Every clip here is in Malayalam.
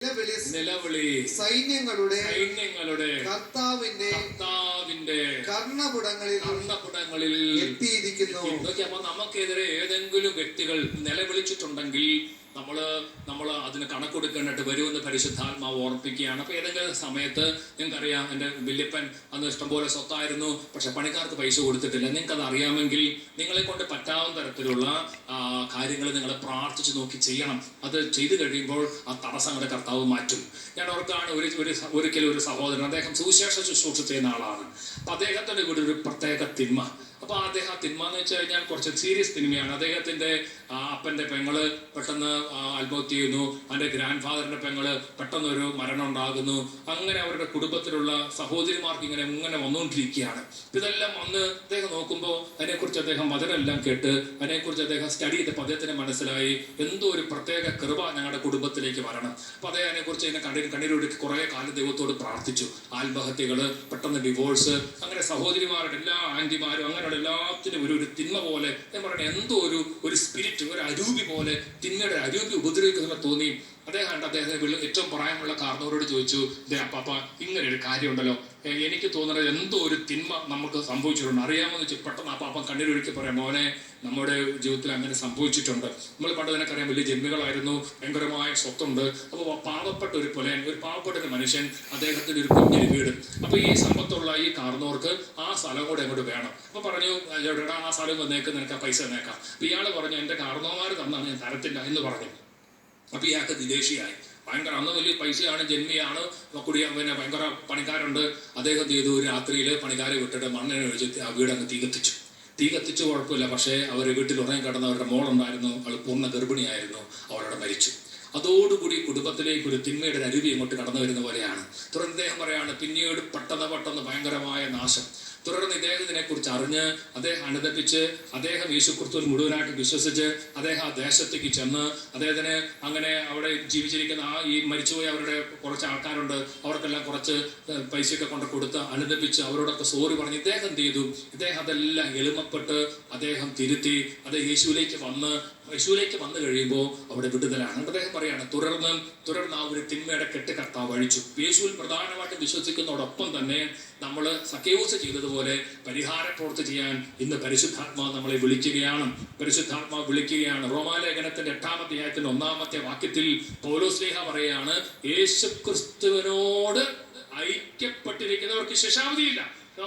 നിലവിളി സൈന്യങ്ങളുടെ കർത്താവിന്റെ കർണപുടങ്ങളിൽ എത്തിയിരിക്കുന്നു. അപ്പൊ നമുക്കെതിരെ ഏതെങ്കിലും വ്യക്തികൾ നിലവിളിച്ചിട്ടുണ്ടെങ്കിൽ നമ്മൾ അതിന് കണക്കൊടുക്കേണ്ടിട്ട് വരുമെന്ന് പരിശുദ്ധാത്മാവ് ഓർപ്പിക്കുകയാണ്. അപ്പൊ ഏതെങ്കിലും സമയത്ത് നിങ്ങൾക്കറിയാം, എൻ്റെ വല്യപ്പൻ അന്ന് ഇഷ്ടംപോലെ സ്വത്തായിരുന്നു, പക്ഷെ പണിക്കാർക്ക് പൈസ കൊടുത്തിട്ടില്ല. നിങ്ങൾക്കത് അറിയാമെങ്കിൽ നിങ്ങളെ കൊണ്ട് പറ്റാവുന്ന തരത്തിലുള്ള കാര്യങ്ങൾ നിങ്ങൾ പ്രാർത്ഥിച്ചു നോക്കി ചെയ്യണം. അത് ചെയ്തു കഴിയുമ്പോൾ ആ തടസ്സങ്ങളുടെ കർത്താവ് മാറ്റും. ഞാൻ ഓർക്കാണ്, ഒരിക്കലും ഒരു സഹോദരൻ, അദ്ദേഹം സുവിശേഷ ശുശ്രൂഷ ചെയ്യുന്ന ആളാണ്. അപ്പൊ അദ്ദേഹത്തിന്റെ വീട് ഒരു പ്രത്യേക തിന്മ. അപ്പൊ അദ്ദേഹം തിന്മ എന്ന് വെച്ച് കഴിഞ്ഞാൽ കുറച്ച് സീരിയസ് തിന്മയാണ്. അദ്ദേഹത്തിന്റെ അപ്പന്റെ പെങ്ങള് പെട്ടെന്ന് ആത്മഹത്യ ചെയ്യുന്നു, അവന്റെ ഗ്രാൻഡ് ഫാദറിന്റെ പെങ്ങള് പെട്ടെന്നൊരു മരണം ഉണ്ടാകുന്നു. അങ്ങനെ അവരുടെ കുടുംബത്തിലുള്ള സഹോദരിമാർക്ക് ഇങ്ങനെ വന്നുകൊണ്ടിരിക്കുകയാണ്. ഇതെല്ലാം വന്ന് അദ്ദേഹം നോക്കുമ്പോൾ അതിനെക്കുറിച്ച് അദ്ദേഹം മതരെല്ലാം കേട്ട് അതിനെക്കുറിച്ച് അദ്ദേഹം സ്റ്റഡി ചെയ്തപ്പോൾ അദ്ദേഹത്തിന് മനസ്സിലായി, എന്തോ ഒരു പ്രത്യേക കൃപ ഞങ്ങളുടെ കുടുംബത്തിലേക്ക് വരണം. അപ്പൊ അദ്ദേഹം അതിനെക്കുറിച്ച് കണ്ണീരൊഴുക്കി കുറെ കാലം ദൈവത്തോട് പ്രാർത്ഥിച്ചു. ആത്മഹത്യകള്, പെട്ടെന്ന് ഡിവോഴ്സ്, അങ്ങനെ സഹോദരിമാരുടെ എല്ലാ ആന്റിമാരും അങ്ങനെയുള്ള എല്ലാത്തിനും ഒരു തിന്മ പോലെ ഞാൻ പറഞ്ഞ എന്തോ ഒരു സ്പിരിറ്റ്, ഒരു അരൂപി പോലെ, തിന്മയുടെ അരൂപി ഉപദ്രവിക്കുന്ന തോന്നി. അദ്ദേഹത്തെ ഏറ്റവും പ്രായമുള്ള കാർന്നവരോട് ചോദിച്ചു, അപ്പാപ്പ ഇങ്ങനെ ഒരു കാര്യമുണ്ടല്ലോ, എനിക്ക് തോന്നുന്നത് എന്തോ ഒരു തിന്മ നമുക്ക് സംഭവിച്ചിട്ടുണ്ട്, അറിയാമെന്ന് വെച്ചാൽ പെട്ടെന്ന് അപ്പാപ്പ കണ്ണീരൊഴുക്കി പറയാം, മോനെ നമ്മുടെ ജീവിതത്തിൽ അങ്ങനെ സംഭവിച്ചിട്ടുണ്ട്. നമ്മൾ പണ്ട് നിനക്കറിയാം, വലിയ ജന്മികളായിരുന്നു, ഭയങ്കരമായ സ്വത്തുണ്ട്. അപ്പോൾ പാവപ്പെട്ട ഒരു പുലയൻ, ഒരു പാവപ്പെട്ട ഒരു മനുഷ്യൻ, അദ്ദേഹത്തിന്റെ ഒരു കുഞ്ഞൊരു വീട്. അപ്പൊ ഈ സമ്പത്തുള്ള ഈ കാർന്നവർക്ക് ആ സ്ഥലം കൂടെ അങ്ങോട്ട് വേണം. അപ്പൊ പറഞ്ഞു, ആ സ്ഥലം വന്നേക്ക്, നിനക്ക് ആ പൈസ തന്നേക്കാം. അപ്പൊ ഇയാള് പറഞ്ഞു, എന്റെ കാർന്നവന്മാർ തന്നാണ്, ഞാൻ തരത്തില്ല എന്ന് പറഞ്ഞു. അപ്പൊ ഇയാൾക്ക് വിദേശിയായി, ഭയങ്കര അന്ന് വലിയ പൈസയാണ്, ജന്മിയാണ്, പിന്നെ ഭയങ്കര പണിക്കാരുണ്ട്. അദ്ദേഹം ചെയ്തു, രാത്രിയിൽ പണിക്കാരെ വിട്ടിട്ട് മണ്ണിനെ ഒഴിച്ച് ആ വീട് അങ്ങ് തീ കത്തിച്ചു കുഴപ്പമില്ല. പക്ഷേ അവർ വീട്ടിൽ ഉറങ്ങി കിടന്ന അവരുടെ മോളുണ്ടായിരുന്നു, അവൾ പൂർണ്ണ ഗർഭിണിയായിരുന്നു, അവളവിടെ മരിച്ചു. അതോടുകൂടി കുടുംബത്തിലേക്ക് ഒരു തിന്മയുടെ അരുവി ഇങ്ങോട്ട് കടന്നു വരുന്ന പോലെയാണ്. തുടർന്ന് അദ്ദേഹം പറയാണ്, പിന്നീട് പെട്ടെന്ന് ഭയങ്കരമായ നാശം. തുടർന്ന് ഇദ്ദേഹത്തിനെ കുറിച്ച് അറിഞ്ഞ് അദ്ദേഹം അനുദപിച്ച് അദ്ദേഹം യേശുക്രിസ്തുവിൽ മുഴുവനായിട്ട് വിശ്വസിച്ച് അദ്ദേഹം ആ ദേശത്തേക്ക് ചെന്ന് അദ്ദേഹത്തിന് അങ്ങനെ അവിടെ ജീവിച്ചിരിക്കുന്ന ഈ മരിച്ചുപോയ അവരുടെ കുറച്ച് ആൾക്കാരുണ്ട്, അവർക്കെല്ലാം കുറച്ച് പൈസയൊക്കെ കൊണ്ട് കൊടുത്ത് അനുദപിച്ച് അവരോടൊക്കെ സോറി പറഞ്ഞ് ഇദ്ദേഹം എന്ത് ചെയ്തു, ഇദ്ദേഹം അതെല്ലാം എളിമപ്പെട്ട് അദ്ദേഹം തിരുത്തി അദ്ദേഹം യേശുവിലേക്ക് വന്നു കഴിയുമ്പോൾ അവിടെ വിടുതലാണ്. അദ്ദേഹം പറയാണ്, തുടർന്ന് ആ ഒരു തിന്മയുടെ കെട്ട് കർത്താവ് അഴിച്ചു. യേശുവിൽ പ്രധാനമായിട്ടും വിശ്വസിക്കുന്നതോടൊപ്പം തന്നെ നമ്മൾ സക്കേവൂസ് ചെയ്തതുപോലെ പരിഹാര പ്രവൃത്തി ചെയ്യാൻ ഇന്ന് പരിശുദ്ധാത്മാവ് നമ്മളെ വിളിക്കുകയാണ്. റോമാലേഖനത്തിന്റെ 8-ാം അധ്യായത്തിന്റെ 1-ാമത്തെ വാക്യത്തിൽ പൗലോസ്ലീഹ പറയാണ്, യേശുക്രിസ്തുവിനോട് ഐക്യപ്പെട്ടിരിക്കുന്നവർക്ക് ശിക്ഷാവിധിയില്ല.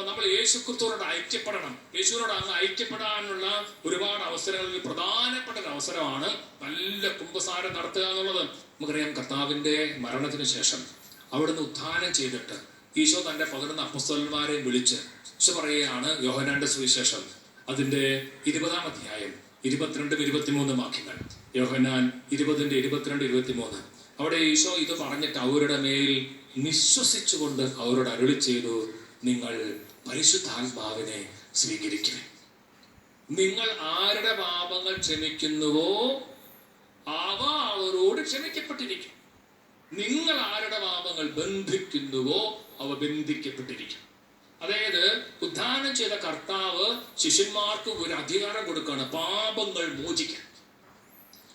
നമ്മൾ യേശുക്രിസ്തുവിനോട് ഐക്യപ്പെടണം. യേശുവിനോട് അങ്ങ് ഐക്യപ്പെടാനുള്ള ഒരുപാട് അവസരങ്ങളിൽ പ്രധാനപ്പെട്ട ഒരു അവസരമാണ് നല്ല കുമ്പസാരം നടത്തുക എന്നുള്ളത്. നമുക്കറിയാം, കർത്താവിന്റെ മരണത്തിന് ശേഷം അവിടുന്ന് ഉത്ഥാനം ചെയ്തിട്ട് ഈശോ തന്റെ 11 അപ്പോസ്തലന്മാരെ വിളിച്ച് പറയുകയാണ്, യോഹന്നാന്റെ സുവിശേഷം അതിന്റെ 20-ാം അധ്യായം 22-23 വാക്യങ്ങൾ. യോഹന്നാൻ 20:22-23. അവിടെ ഈശോ ഇത് പറഞ്ഞിട്ട് അവരുടെ മേൽ വിശ്വസിച്ചുകൊണ്ട് അവരോട് അരുളി ചെയ്തു, നിങ്ങൾ പരിശുദ്ധാത്മാവിനെ സ്വീകരിക്കുക. നിങ്ങൾ ആരുടെ പാപങ്ങൾ ക്ഷമിക്കുന്നുവോ അവ അവരോട് ക്ഷമിക്കപ്പെട്ടിരിക്കും. നിങ്ങൾ ആരുടെ പാപങ്ങൾ ബന്ധിക്കുന്നുവോ അവ ബന്ധിക്കപ്പെട്ടിരിക്കും. അതായത് ഉദ്ധാനം ചെയ്ത കർത്താവ് ശിഷ്യന്മാർക്ക് ഒരു അധികാരം കൊടുക്കുകയാണ്, പാപങ്ങൾ മോചിക്കാൻ.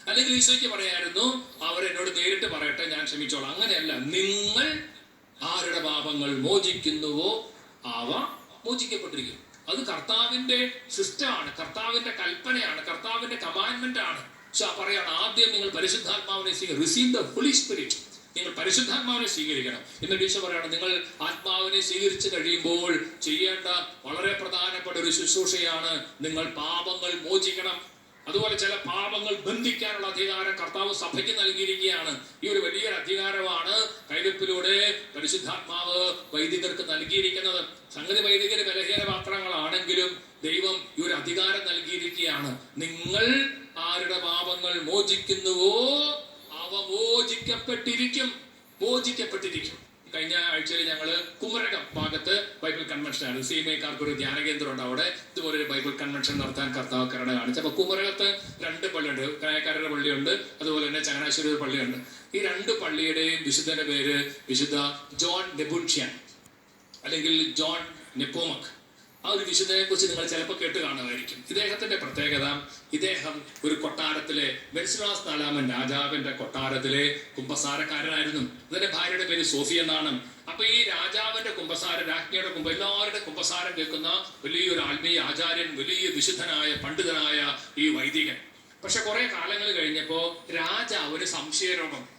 അല്ലെങ്കിൽ ഈശോയ്ക്ക് പറയായിരുന്നു, അവരെന്നോട് നേരിട്ട് പറയട്ടെ, ഞാൻ ക്ഷമിച്ചോളാം. അങ്ങനെയല്ല, നിങ്ങൾ ആരുടെ പാപങ്ങൾ മോചിക്കുന്നുവോ അവ മോചിക്കപ്പെട്ടിരിക്കും. അത് കർത്താവിന്റെ സിസ്റ്റമാണ്, കർത്താവിന്റെ കൽപ്പനയാണ്, കർത്താവിന്റെ കമാൻഡ്മെന്റ് ആണ്. പറയാണ്, ആദ്യം നിങ്ങൾ പരിശുദ്ധാത്മാവിനെ റിസീവ് ദ ഹോളി സ്പിരിറ്റ്. നിങ്ങൾ പരിശുദ്ധാത്മാവിനെ സ്വീകരിക്കണം. എന്നിട്ട് ഈശോ പറയണം, നിങ്ങൾ ആത്മാവിനെ സ്വീകരിച്ചു കഴിയുമ്പോൾ ചെയ്യേണ്ട വളരെ പ്രധാനപ്പെട്ട ഒരു ശുശ്രൂഷയാണ്, നിങ്ങൾ പാപങ്ങൾ മോചിക്കണം. അതുപോലെ ചില പാപങ്ങൾ ബന്ധിക്കാനുള്ള അധികാരം കർത്താവ് സഭയ്ക്ക് നൽകിയിരിക്കുകയാണ്. ഈ ഒരു വലിയൊരു അധികാരമാണ് കൈവെപ്പിലൂടെ പരിശുദ്ധാത്മാവ് വൈദികർക്ക് നൽകിയിരിക്കുന്നത്. സംഗതി വൈദികര് ബലഹീന പാത്രങ്ങളാണെങ്കിലും ദൈവം ഈ ഒരു അധികാരം നൽകിയിരിക്കുകയാണ്. നിങ്ങൾ ആരുടെ പാപങ്ങൾ മോചിക്കുന്നുവോ അവ മോചിക്കപ്പെട്ടിരിക്കും. കഴിഞ്ഞ ആഴ്ചയിൽ ഞങ്ങൾ കുമരകം ഭാഗത്ത് ബൈബിൾ കൺവെൻഷനാണ്. സിഎംഐക്കാർക്ക് ഒരു ധ്യാന കേന്ദ്രം ഉണ്ട്. അവിടെ ഇതുപോലെ ഒരു ബൈബിൾ കൺവെൻഷൻ നടത്താൻ കർത്താവ് കരുണ കാണിച്ചു. അപ്പൊ കുമരകത്ത് 2 പള്ളിയുണ്ട്. കായക്കാരുടെ പള്ളിയുണ്ട്, അതുപോലെ തന്നെ ചങ്ങനാശ്ശേരി ഒരു പള്ളിയുണ്ട്. ഈ 2 പള്ളിയുടെയും വിശുദ്ധന്റെ പേര് വിശുദ്ധ ജോൺ നെബുൻഷ്യൻ അല്ലെങ്കിൽ ജോൺ നെപ്പോമക്. ആ ഒരു വിശുദ്ധനെ കുറിച്ച് നിങ്ങൾ ചിലപ്പോൾ കേട്ട് കാണുമായിരിക്കും. ഇദ്ദേഹത്തിന്റെ പ്രത്യേകത, ഇദ്ദേഹം ഒരു കൊട്ടാരത്തിലെ വെൻസ്ലാസ് നാലാമൻ രാജാവിന്റെ കൊട്ടാരത്തിലെ കുമ്പസാരക്കാരനായിരുന്നു. ഇതിന്റെ ഭാര്യയുടെ പേര് സോഫി എന്നാണ്. അപ്പൊ ഈ രാജാവിന്റെ കുമ്പസാരം, രാജ്ഞിയുടെ എല്ലാവരുടെ കുമ്പസാരം കേൾക്കുന്ന വലിയൊരു ആത്മീയ ആചാര്യൻ, വലിയ വിശുദ്ധനായ പണ്ഡിതനായ ഈ വൈദികൻ. പക്ഷെ കുറെ കാലങ്ങൾ കഴിഞ്ഞപ്പോ രാജാവിന് സംശയരോഗം